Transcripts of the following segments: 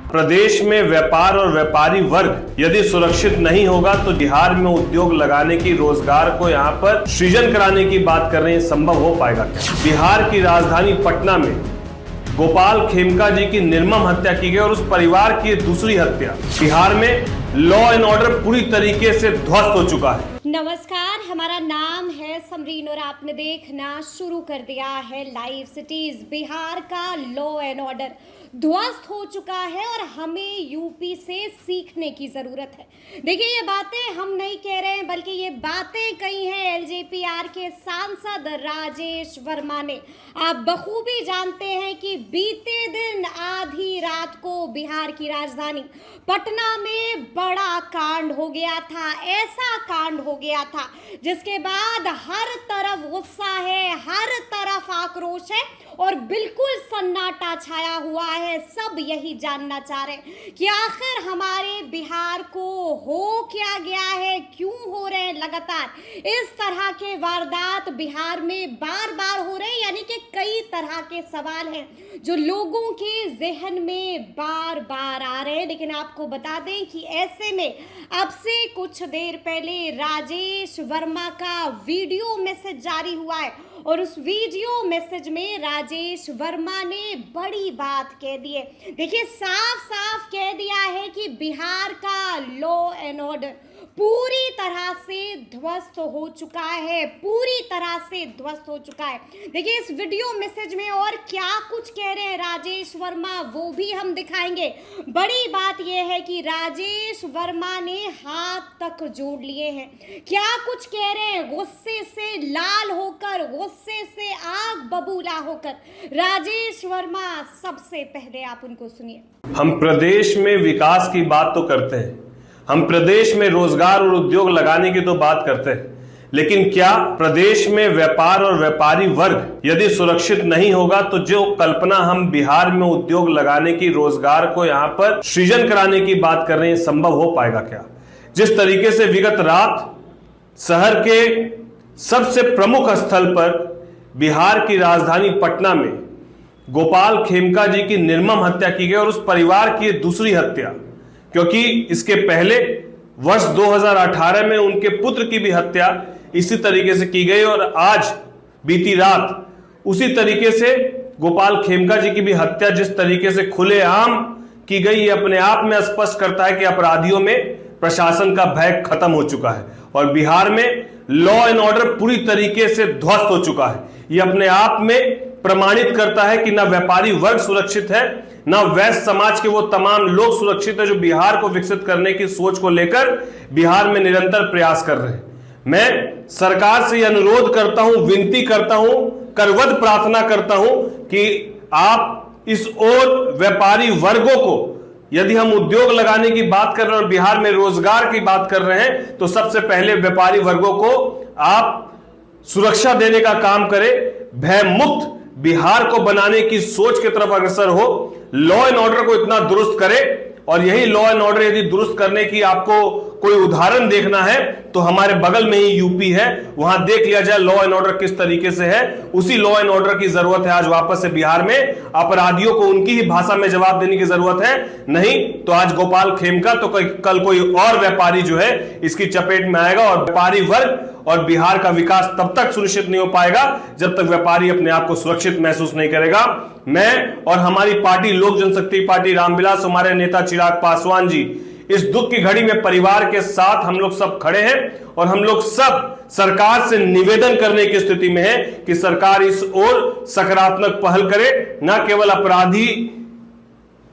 प्रदेश में व्यापार और व्यापारी वर्ग यदि सुरक्षित नहीं होगा तो बिहार में उद्योग लगाने की, रोजगार को यहाँ पर सृजन कराने की बात कर रहे हैं, संभव हो पाएगा क्या? बिहार की राजधानी पटना में गोपाल खेमका जी की निर्मम हत्या की गई और उस परिवार की दूसरी हत्या। बिहार में लॉ एंड ऑर्डर पूरी तरीके से ध्वस्त हो चुका है। नमस्कार, हमारा नाम है समरीन और आपने देखना शुरू कर दिया है लाइव सिटीज। बिहार का लॉ एंड ऑर्डर ध्वस्त हो चुका है और हमें यूपी से सीखने की जरूरत है। देखिए, ये बातें हम नहीं कह रहे हैं, बल्कि ये बातें कही हैं एलजेपीआर के सांसद राजेश वर्मा ने। आप बखूबी जानते हैं कि बीते दिन आधी रात को बिहार की राजधानी पटना में बड़ा कांड हो गया था। ऐसा कांड हो गया था जिसके बाद हर तरफ गुस्सा है, हर तरफ आक्रोश है और बिल्कुल सन्नाटा छाया हुआ है। सब यही जानना चाह रहे हैं कि आखिर हमारे बिहार को हो क्या गया है, क्यों हो रहे हैं लगातार इस तरह के वारदात बिहार में बार बार हो रहे हैं। यानी कि कई तरह के सवाल हैं जो लोगों के जहन में बार बार आ रहे हैं। लेकिन आपको बता दें कि ऐसे में अब से कुछ देर पहले राजेश वर्मा का वीडियो मैसेज जारी हुआ है और उस वीडियो मैसेज में राजेश वर्मा ने बड़ी बात कह दी है। देखिए, साफ साफ कह दिया है कि बिहार का लॉ एंड ऑर्डर पूरी तरह से ध्वस्त हो चुका है, पूरी तरह से ध्वस्त हो चुका है। देखिए, इस वीडियो मैसेज में और क्या कुछ कह रहे हैं राजेश वर्मा, वो भी हम दिखाएंगे। बड़ी बात यह है कि राजेश वर्मा ने हाथ तक जोड़ लिए हैं। क्या कुछ कह रहे हैं, गुस्से से लाल होकर, गुस्से से आग बबूला होकर राजेश वर्मा। सबसे पहले आप उनको सुनिए। हम प्रदेश में विकास की बात तो करते हैं, हम प्रदेश में रोजगार और उद्योग लगाने की तो बात करते हैं, लेकिन क्या प्रदेश में व्यापार और व्यापारी वर्ग यदि सुरक्षित नहीं होगा तो जो कल्पना हम बिहार में उद्योग लगाने की, रोजगार को यहाँ पर सृजन कराने की बात कर रहे हैं, संभव हो पाएगा क्या? जिस तरीके से विगत रात शहर के सबसे प्रमुख स्थल पर बिहार की राजधानी पटना में गोपाल खेमका जी की निर्मम हत्या की गई और उस परिवार की दूसरी हत्या, क्योंकि इसके पहले वर्ष 2018 में उनके पुत्र की भी हत्या इसी तरीके से की गई और आज बीती रात उसी तरीके से गोपाल खेमका जी की भी हत्या जिस तरीके से खुलेआम की गई, ये अपने आप में स्पष्ट करता है कि अपराधियों में प्रशासन का भय खत्म हो चुका है और बिहार में लॉ एंड ऑर्डर पूरी तरीके से ध्वस्त हो चुका है। ये अपने आप में प्रमाणित करता है कि ना व्यापारी वर्ग सुरक्षित है, ना वैश्य समाज के वो तमाम लोग सुरक्षित है जो बिहार को विकसित करने की सोच को लेकर बिहार में निरंतर प्रयास कर रहे हैं। मैं सरकार से अनुरोध करता हूं, विनती करता हूं, करवद प्रार्थना करता हूं कि आप इस ओर व्यापारी वर्गों को, यदि हम उद्योग लगाने की बात कर रहे हैं और बिहार में रोजगार की बात कर रहे हैं, तो सबसे पहले व्यापारी वर्गों को आप सुरक्षा देने का काम करें, भय मुक्त बिहार को बनाने की सोच की तरफ अग्रसर हो, लॉ एंड ऑर्डर को इतना दुरुस्त करे। और यही लॉ एंड ऑर्डर यदि दुरुस्त करने की आपको कोई उदाहरण देखना है तो हमारे बगल में ही यूपी है, वहां देख लिया जाए लॉ एंड ऑर्डर किस तरीके से है। उसी लॉ एंड ऑर्डर की जरूरत है आज वापस से बिहार में। अपराधियों को उनकी ही भाषा में जवाब देने की जरूरत है, नहीं तो आज गोपाल खेमका तो कल कोई और व्यापारी जो है इसकी चपेट में आएगा और व्यापारी वर्ग और बिहार का विकास तब तक सुनिश्चित नहीं हो पाएगा जब तक व्यापारी अपने आप को सुरक्षित महसूस नहीं करेगा। मैं और हमारी पार्टी लोक जनशक्ति पार्टी रामविलास, हमारे नेता चिराग पासवान जी, इस दुख की घड़ी में परिवार के साथ हम लोग सब खड़े हैं और हम लोग सब सरकार से निवेदन करने की स्थिति में है कि सरकार इस ओर सकारात्मक पहल करे, न केवल अपराधी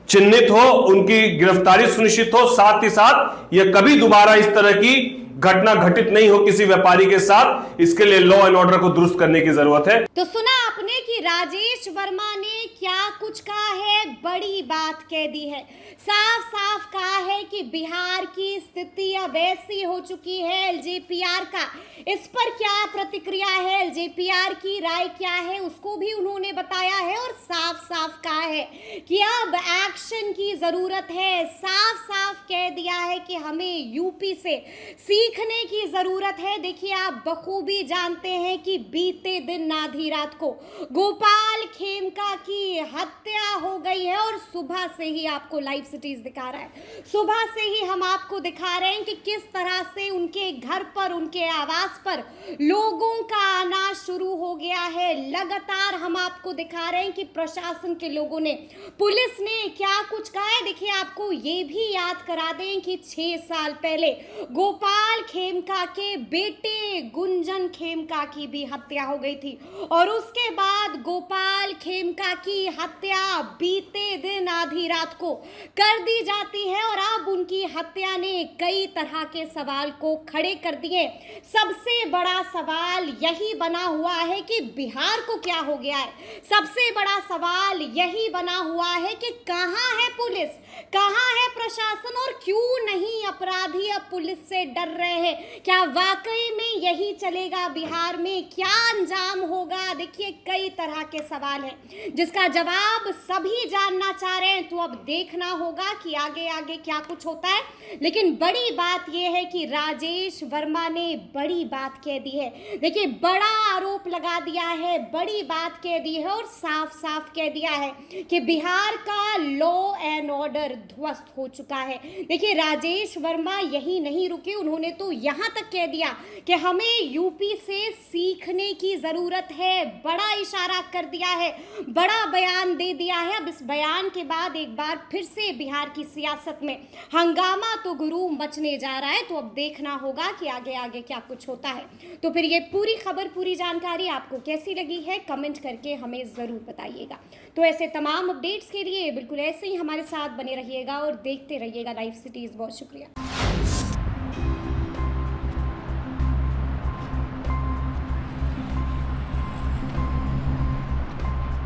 चिन्हित हो, उनकी गिरफ्तारी सुनिश्चित हो, साथ ही साथ यह कभी दोबारा इस तरह की घटना घटित नहीं हो किसी व्यापारी के साथ। इसके लिए लॉ एंड ऑर्डर को दुरुस्त करने की जरूरत है। तो सुना आपने कि राजेश वर्मा ने क्या कुछ कहा है, बड़ी बात कह दी है। साफ साफ कहा है कि बिहार की स्थिति अब ऐसी हो चुकी है, एलजेपीआर का इस पर क्या प्रतिक्रिया है, एलजेपीआर की राय क्या है, उसको भी उन्होंने बताया है और साफ साफ कहा है कि अब एक्शन की जरूरत है। साफ साफ कह दिया है कि हमें यूपी से सीखने की जरूरत है। देखिए, आप बखूबी जानते हैं कि बीते दिन आधी रात को गोपाल खेमका की हत्या हो गई है और सुबह से ही आपको लाइव सिटीज दिखा रहा है। सुबह से ही हम आपको दिखा रहे हैं कि किस तरह से उनके घर पर, उनके आवास पर लोगों का आना शुरू हो गया है। लगातार हम आपको दिखा रहे हैं कि प्रशासन के लोगों ने, पुलिस ने क्या कुछ कहा है। देखिए, आपको ये भी याद करा दें कि 6 साल पहले गोपाल खेमका के बेटे गुंजन खेमका की भी हत्या हो गई थी और उसके बाद गोपाल खेमका की हत्या बीते दिन आधी रात को कर दी जाती है और अब उनकी हत्या ने कई तरह के सवाल को खड़े कर दिए। सबसे बड़ा सवाल यही बना हुआ है कि बिहार को क्या हो गया है। सबसे बड़ा सवाल यही बना हुआ है कि कहां है पुलिस, कहां है प्रशासन और क्यों नहीं अपराधी अब पुलिस से डर रहे हैं। क्या वाकई में यही चलेगा बिहार में, क्या अंजाम होगा। देखिए, कई तरह के सवाल हैं जिसका जवाब सभी जानना चाह रहे हैं। तो अब देखना होगा कि आगे आगे क्या कुछ होता है। लेकिन बड़ी बात यह है कि राजेश वर्मा ने बड़ी बात कह दी है। देखिए, बड़ा आरोप लगा दिया है, बड़ी बात कह दी है और साफ साफ कह दिया है कि बिहार का लॉ एंड ऑर्डर ध्वस्त हो चुका है। देखिए, राजेश वर्मा यही नहीं रुके, उन्होंने तो यहां तक कह दिया कि हमें यूपी से सीखने की जरूरत है। बड़ा इशारा कर दिया है, बड़ा बयान दे दिया है। अब इस बयान के बाद एक बार फिर से बिहार की सियासत में हंगामा तो गुरु मचने जा रहा है। तो अब देखना होगा कि आगे आगे क्या कुछ होता है। तो फिर ये पूरी खबर, पूरी जानकारी आपको कैसी लगी है, कमेंट करके हमें जरूर बताइएगा। तो ऐसे तमाम अपडेट्स के लिए बिल्कुल ऐसे ही हमारे साथ बने रहिएगा और देखते रहिएगा लाइव सिटीज। बहुत शुक्रिया।